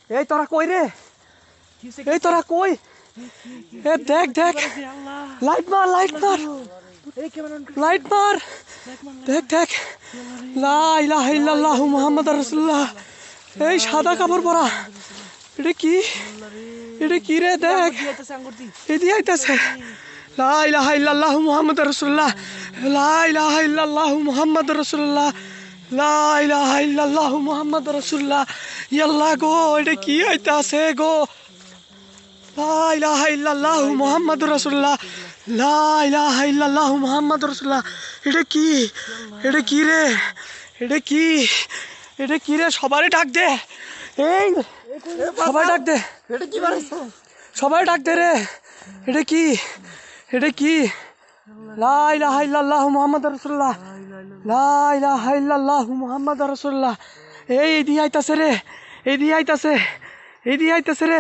এই তোরা কই রে? এই তোরা কই? এ দেখ দেখ, লাইট মার লাইট মার লাইট মার, দেখ দেখ, লা ইলাহা ইল্লাল্লাহু মুহাম্মাদুর রাসূলুল্লাহ। এই সাদা কাপড় পরা, এটা কি? এটা কি রে? দেখ এদিকে আইতাছে। লা ইলাহা ইল্লাল্লাহু মুহাম্মাদুর রাসূলুল্লাহ, লা ইলাহা ইল্লাল্লাহু মুহাম্মাদুর রাসূলুল্লাহ, লা ইলাহা ইল্লাল্লাহু মুহাম্মাদুর রাসূলুল্লাহ। ইয়াল্লাহ গো, এটা কি আইতাছে গো? লা ইলাহা ইল্লাল্লাহু মুহাম্মাদুর রাসূলুল্লাহ, লা ইলাহা ইল্লাল্লাহু মুহাম্মাদুর রাসূলুল্লাহ। এটা কি? এটা কি রে? এটা কি? এটা কি রে? সবারই ডাক দে, এই সবাই ডাক দে, এটা কি বানাইছো? সবাই ডাক দে রে। এটা কি? এটা কি? লা ইলাহা ইল্লাল্লাহু মুহাম্মাদুর রাসূলুল্লাহ, লা ইলাহা ইল্লাল্লাহু মুহাম্মাদুর রাসূলুল্লাহ। এই এদিকে আইতাছে রে, এদিকে আইতাছে, এদিকে আইতাছে রে।